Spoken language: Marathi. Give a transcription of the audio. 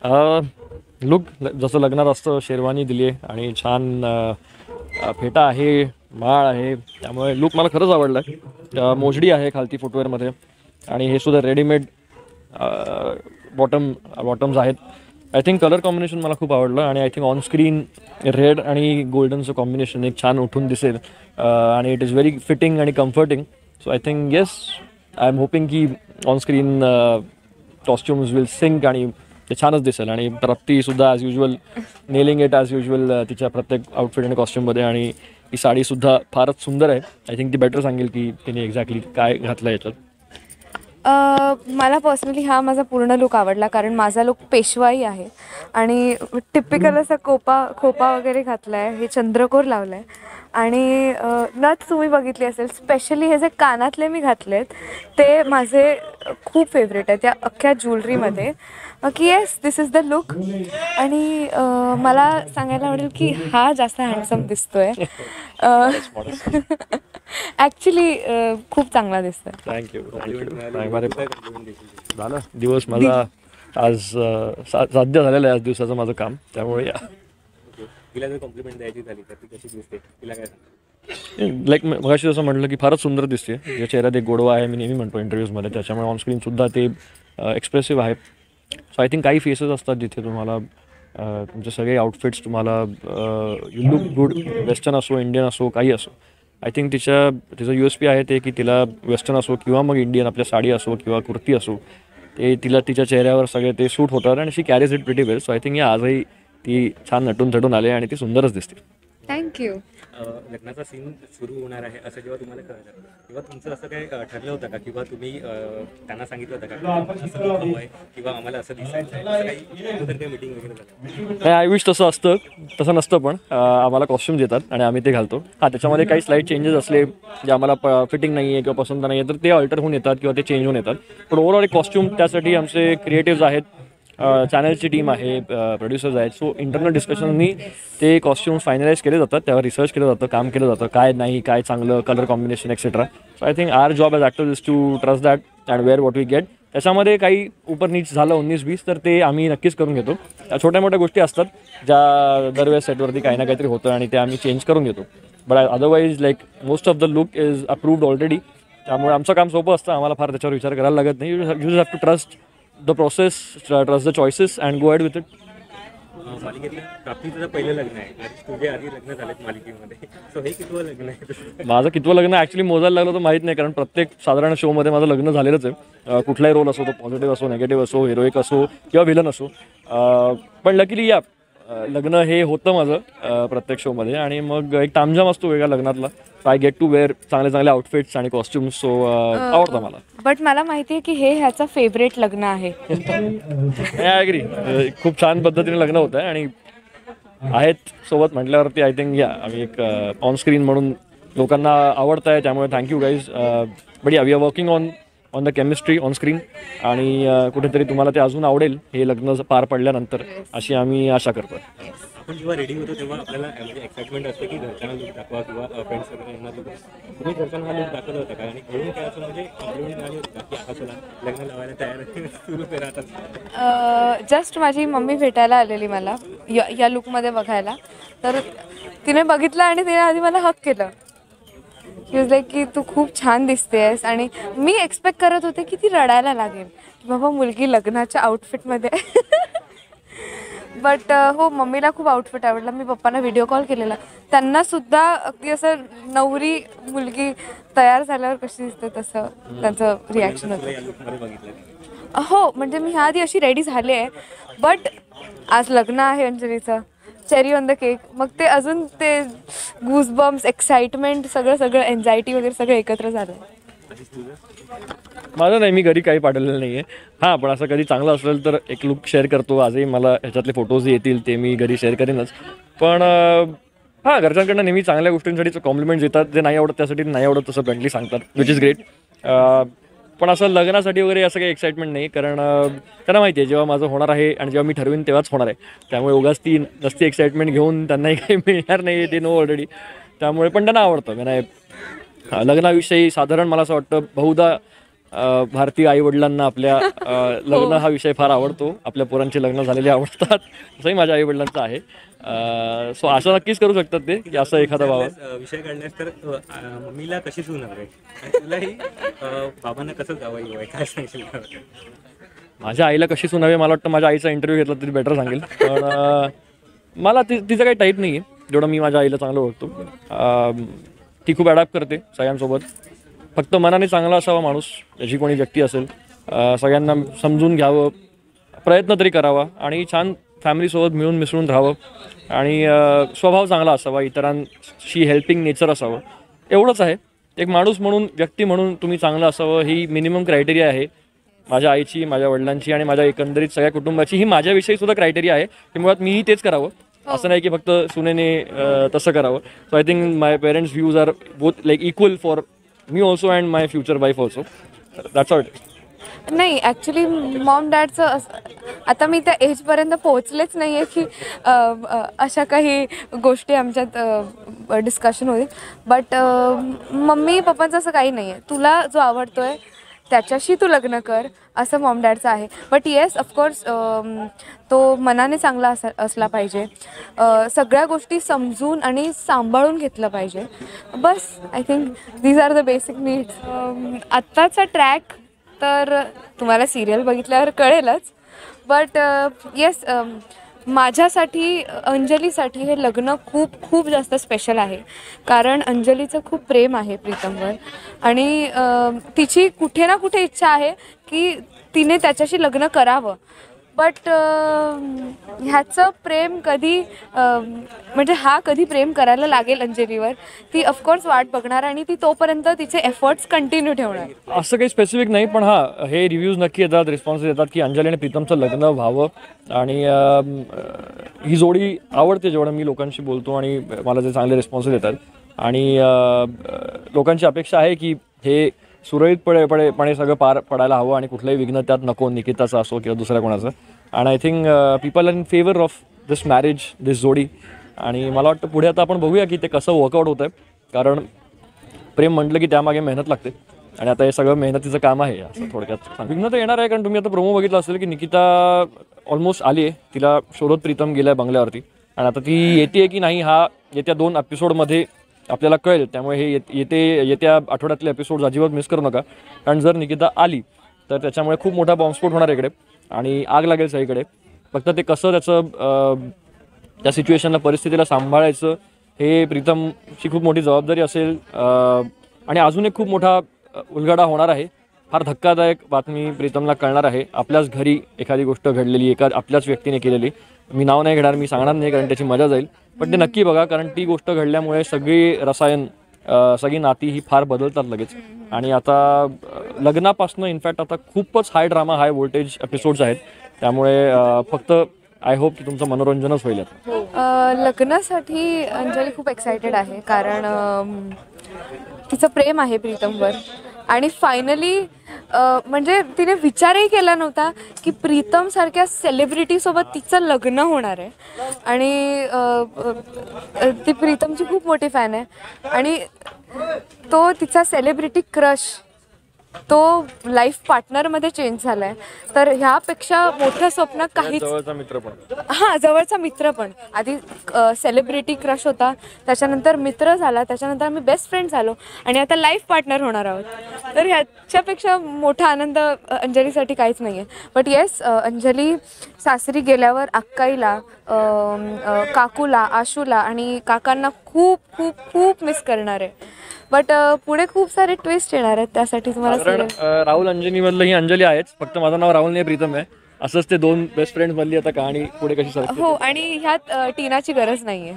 लुक जसं लग्नात असतं, शेरवानी दिली आहे आणि छान फेटा आहे, माळ आहे, त्यामुळे लुक मला खरंच आवडला आहे. मोजडी आहे खालती फुटवेअरमध्ये आणि हे सुद्धा रेडीमेड बॉटम्स आहेत. आय थिंक कलर कॉम्बिनेशन मला खूप आवडलं आणि I think on screen red आणि गोल्डनचं कॉम्बिनेशन एक छान उठून दिसेल आणि इट इज व्हेरी फिटिंग आणि comforting. So I think yes, I am hoping की on screen costumes will sync आणि ते छानच दिसेल. आणि प्राप्तीसुद्धा as usual nailing it as usual तिच्या प्रत्येक आउटफिट आणि कॉस्ट्युममध्ये. आणि ही साडीसुद्धा फारच सुंदर आहे. आय थिंक ती बेटर सांगेल की तिने एक्झॅक्टली काय घातलं याच्यात. मला पर्सनली हा माझा पूर्ण लुक आवडला, कारण माझा लुक पेशवाई आहे आणि टिपिकल असा खोपा वगैरे घातला आहे, हे चंद्रकोर लावलं आहे आणि नथ तुम्ही बघितली असेल. स्पेशली हे जे कानातले मी घातले आहेत ते माझे खूप फेवरेट आहे त्या अख्ख्या ज्वेलरीमध्ये. की yes, this is the look. आणि मला सांगायला आवडेल की हा जास्त हँडसम दिसतोय. ॲक्च्युली खूप चांगला दिसतोय. थँक्यू. झालं दिवस माझा आज साध्य झालेलं आहे आज दिवसाचं माझं काम, त्यामुळे तिला जर कॉम्प्लिमेंट द्यायची झाली तर ती कशी दिसते, तिला काय लाईक मगाशी जसं म्हटलं की फारच सुंदर दिसते. या चेहऱ्यात एक गोडवा आहे, मी नेहमी म्हणतो इंटरव्ह्यूजमध्ये, त्याच्यामुळे ऑनस्क्रीनसुद्धा ते एक्सप्रेसिव्ह आहे. सो आय थिंक काही फेसेस असतात जिथे तुम्हाला तुमचे सगळे आउटफिट्स तुम्हाला यू लुक गुड, वेस्टर्न असो इंडियन असो काही असो. आय थिंक तिचं USP आहे ते की तिला वेस्टर्न असो किंवा मग इंडियन आपल्या साडी असो किंवा कुर्ती असो, ते तिला तिच्या चेहऱ्यावर सगळे ते सूट होतात आणि she carries it pretty well. So I think आजही ती छान नटून थटून आले आणि ती सुंदरच दिसते. थँक्यू. लग्नाचा सीन सुरू होणार आहे असं जेव्हा तुम्हाला कळलं तेव्हा तुमचं असं काय ठरलं होतं का, किंवा तुम्ही त्यांना सांगितलं होतं का असं हवं आहे किंवा आम्हाला असं दिसायचं आहे, काही काही मीटिंग वगैरे झालं? नाही, आय विश तसं असतं, तसं नसतं. पण आम्हाला कॉस्ट्युम्स येतात आणि आम्ही ते घालतो. त्याच्यामध्ये काही स्लाईट चेंजेस असले जे आम्हाला फिटिंग नाही आहे किंवा पसंत नाही आहे तर ते अल्टर होऊन येतात किंवा ते चेंज होऊन येतात. पण ओव्हरऑल एक कॉस्ट्युम त्यासाठी आमचे क्रिएटिव्ज आहेत, चॅनलची टीम आहे, प्रोड्युसर्स आहेत. सो इंटरनल डिस्कशननी ते कॉस्ट्युम्स फायनलाइज केले जातात, त्यावर रिसर्च केलं जातं, काम केलं जातं, काय नाही, काय चांगलं, colour combination etcetera. So I think our job as actors is to trust that and wear what we get. त्याच्यामध्ये काही ऊपर नीच झालं 19-20 तर ते आम्ही नक्कीच करून घेतो. छोट्या मोठ्या गोष्टी असतात ज्या दरवेळेस सेटवरती काही ना काहीतरी होतं आणि ते आम्ही चेंज करून घेतो. But otherwise like most of the look is approved already, त्यामुळे आमचं काम सोपं असतं. आम्हाला फार त्याच्यावर विचार करायला लागत नाही. You just have to trust the process, trust the choices and go ahead with it. मालिकेतलं प्राप्तीचं पहिलं लग्न आहे आणि तुझे आधी लग्न झालेत मालिकेमध्ये, सो हे कितवं लग्न आहे? माझं कितवं लग्न ॲक्च्युली मोजायला लागलं तर माहीत नाही, कारण प्रत्येक साधारण शोमध्ये माझं लग्न झालेलंच आहे. कुठलाही रोल असो, तो पॉझिटिव्ह असो, निगेटिव्ह असो, हिरोईक असो किंवा विलन असो. पण लकीली लग्न हे होतं माझं प्रत्येक शोमध्ये. आणि मग एक तामझाम असतो वेगळ्या लग्नातला. आय गेट टू वेअर चांगले चांगले आउटफिट्स आणि कॉस्ट्युम्स. सो आवडतं मला. बट मला माहिती आहे की हे ह्याचं फेवरेट लग्न आहे. I agree. खूप छान पद्धतीने लग्न होतं आहे आणि आहेत सोबत म्हटल्यावरती आय थिंक आम्ही एक ऑन स्क्रीन म्हणून लोकांना आवडतं आहे, त्यामुळे thank you guys. But we are working on the chemistry on screen आणि कुठेतरी तुम्हाला ते अजून आवडेल हे लग्न पार पडल्यानंतर, अशी आम्ही आशा करतो. आपण जेव्हा रेडी होतो तेव्हा आपल्याला म्हणजे एक्साइटमेंट असते की घरच्यांना लुक दाखवा किंवा फ्रेंड्स वगैरे यांना लुक. तुम्ही घरच्यांना हा लुक दाखवला होता का आणि घरून काय असं म्हणजे कॉम्प्लिमेंट मिळाली होती का की आता चला लग्न लावायला तयार सुरू करा आता? जस्ट माझी मम्मी भेटायला आलेली मला या लुकमध्ये बघायला, तर तिने बघितलं आणि तिने आधी मला हक केलं. शी वॉज लाईक की तू खूप छान दिसतेस. आणि मी एक्सपेक्ट करत होते की ती रडायला लागेल की बाबा मुलगी लग्नाच्या आउटफिटमध्ये. बट हो, मम्मीला खूप आउटफिट आवडला. मी पप्पांना व्हिडिओ कॉल केलेला, त्यांनासुद्धा अगदी असं नवरी मुलगी तयार झाल्यावर कशी दिसते तसं त्यांचं रिॲक्शन होतं. हो, म्हणजे मी ह्या आधी अशी रेडी झाली आहे, बट आज लग्न आहे अंजलीचं, चेरी ऑन द केक. मग ते अजून ते गूजबम्स, एक्साइटमेंट, सगळं एन्झायटी वगैरे सगळं एकत्र झालं. माझं नाही, मी घरी काही पाठवलेलं नाही आहे. हां, पण असं कधी चांगलं असेल तर एक लुक शेअर करतो. आजही मला ह्याच्यातले फोटोज येतील ते मी घरी शेअर करेनच. पण हां, घरच्यांकडनं नेहमी चांगल्या गोष्टींसाठीच कॉम्प्लिमेंट्स येतात. जे नाही आवडत त्यासाठी नाही आवडत तसं फ्रँकली सांगतात, विच इज ग्रेट. पण असं लग्नासाठी वगैरे असं काही एक्साइटमेंट नाही, कारण त्यांना माहिती आहे जेव्हा माझं होणार आहे आणि जेव्हा मी ठरवीन तेव्हाच होणार आहे. त्यामुळे उगाच ती नसती एक्साइटमेंट घेऊन त्यांनाही काही मिळणार नाही, ते नो ऑलरेडी. त्यामुळे पण त्यांना आवडतं. म्हणजे लग्नाविषयी साधारण मला असं वाटतं बहुधा भारतीय आई वडिलांना आपल्या लग्न हा विषय फार आवडतो, आपल्या पोरांचे लग्न झालेले आवडतात, असंही माझ्या आई वडिलांचं आहे. सो असं नक्कीच करू शकतात ते की असं एखादा व्हावं. विषय काढल्यास तर मम्मीला कशी सून हवी आणि तुलाही बाबांना कसं जावं हवं काय सांगशील का? माझ्या आईला कशी सुनावे, मला वाटतं माझ्या आईचा इंटरव्ह्यू घेतला तरी बेटर सांगेल. पण मला तिचं काही टाईप नाही आहे, जेवढं मी माझ्या आईला चांगलं ओळखतो. ती खूप अडॅप्ट करते सगळ्यांसोबत. फक्त मनाने चांगला असावा माणूस, याची कोणी व्यक्ती असेल, सगळ्यांना समजून घ्यावं, प्रयत्न तरी करावा आणि छान फॅमिलीसोबत मिळून मिसळून राहावं आणि स्वभाव चांगला असावा, इतरांशी हेल्पिंग नेचर असावं, एवढंच आहे. एक माणूस म्हणून, व्यक्ती म्हणून तुम्ही चांगलं असावं ही मिनिमम क्रायटेरिया आहे माझ्या आईची, माझ्या वडिलांची आणि माझ्या एकंदरीत सगळ्या कुटुंबाची. ही माझ्याविषयी सुद्धा क्रायटेरिया आहे की मुळात मीही तेच करावं, असं नाही की फक्त सुनेने तसं करावं. So I think my parents views are both like equal for me also and my future wife also. That's all. नाही ॲक्च्युली मॉम डॅडचं आता मी त्या एजपर्यंत पोहोचलेच नाही आहे की अशा काही गोष्टी आमच्यात डिस्कशन होईल. बट मम्मी पप्पांचं असं काही नाही आहे, तुला जो आवडतो आहे त्याच्याशी तू लग्न कर, असं मॉम डॅडचं आहे. बट येस ऑफकोर्स तो मनाने चांगला असला पाहिजे, सगळ्या गोष्टी समजून आणि सांभाळून घेतलं पाहिजे. बस I think these are the basic needs. आत्ताचा ट्रॅक तर तुम्हाला सिरियल बघितल्यावर कळेलच. बट येस माझ्यासाठी, अंजलीसाठी हे लग्न खूप खूप जास्त स्पेशल आहे, कारण अंजलीचं खूप प्रेम आहे प्रीतमवर आणि तिची कुठे ना कुठे इच्छा आहे की तिने त्याच्याशी लग्न करावं. बट ह्याचं प्रेम कधी म्हणजे हा कधी प्रेम करायला लागेल अंजलीवर, ती ऑफकोर्स वाट बघणार आणि ती तोपर्यंत तिचे एफर्ट्स कंटिन्यू ठेवणार. असं काही स्पेसिफिक नाही, पण हां हे रिव्ह्यूज नक्की येतात, रिस्पॉन्सेस येतात की अंजली आणि प्रीतमचं लग्न व्हावं. आणि ही जोडी आवडते जेवढं मी लोकांशी बोलतो आणि मला जे चांगले रिस्पॉन्सेस येतात. आणि लोकांची अपेक्षा आहे की हे सुरळीतपणे सगळं पार पडायला हवं आणि कुठलंही विघ्न त्यात नको, निकिताचं असो किंवा दुसऱ्या कोणाचं. And I think people are in favour of this marriage, this जोडी. आणि मला वाटतं पुढे आता आपण बघूया की ते कसं वर्कआउट होतं आहे, कारण प्रेम म्हटलं की त्यामागे मेहनत लागते आणि आता हे सगळं मेहनतीचं काम आहे असं थोडक्यात. विघ्न तर येणार आहे, कारण तुम्ही आता प्रोमो बघितलं असेल की निकिता ऑलमोस्ट आली आहे, तिला शोधत प्रीतम गेला आहे बंगल्यावरती आणि आता ती येते की नाही हा येत्या 2 एपिसोडमध्ये आपल्याला कळेल. त्यामुळे हे येत्या आठवड्यातले एपिसोड्स अजिबात मिस करू नका, कारण जर निकिता आली तर त्याच्यामुळे खूप मोठा बॉम्बस्फोट होणार इकडे आणि आग लागेल सगळीकडे. फक्त ते कसं त्या सिच्युएशनला, परिस्थितीला सांभाळायचं हे प्रीतमची खूप मोठी जबाबदारी असेल. आणि अजून एक खूप मोठा उलगडा होणार आहे, फार धक्कादायक बातमी प्रीतमला कळणार आहे. आपल्याच घरी एखादी गोष्ट घडलेली, आपल्याच व्यक्तीने केलेली. मी नाव नाही घेणार, मी सांगणार नाही कारण त्याची मजा जाईल, पण ते नक्की बघा, कारण ती गोष्ट घडल्यामुळे सगळी रसायन, सगळी नाती ही फार बदलतात लगेच. आणि आता लग्नापासनं इनफॅक्ट आता खूपच हाय ड्रामा, हाय व्होल्टेज एपिसोड्स आहेत. त्यामुळे फक्त आय होप की तुमचं मनोरंजनच होईल. लग्नासाठी अंजली खूप एक्सायटेड आहे, कारण तिचं प्रेम आहे प्रीतमवर आणि फायनली म्हणजे तिने विचारही केला नव्हता की प्रीतम सारख्या सेलिब्रिटीसोबत तिचं लग्न होणार आहे. आणि ती प्रीतमची खूप मोठी फॅन आहे आणि तो तिचा सेलिब्रिटी क्रश तो लाईफ पार्टनरमध्ये चेंज झालाय. तर ह्यापेक्षा मोठं स्वप्न काहीच. जवळचा मित्र पण, हां जवळचा मित्र पण. आधी सेलिब्रिटी क्रश होता, त्याच्यानंतर मित्र झाला, त्याच्यानंतर आम्ही बेस्ट फ्रेंड झालो आणि आता लाईफ पार्टनर होणार आहोत. तर ह्याच्यापेक्षा मोठा आनंद अंजलीसाठी काहीच नाही आहे. बट येस, अंजली सासरी गेल्यावर अक्काईला, काकूला, आशूला आणि काकांना खूप खूप खूप मिस करणार आहे. बट पुढे खूप सारे ट्विस्ट येणार आहेत, त्यासाठी तुम्हाला राहुल अंजनीमधलं ही अंजली आहेच, फक्त माझं नाव राहुल नाही प्रीतम आहे. असंच ते 2 बेस्ट फ्रेंड्स मधली आता कहाणी पुढे कशी सरकते. हो, आणि ह्यात टीनाची गरज नाहीये.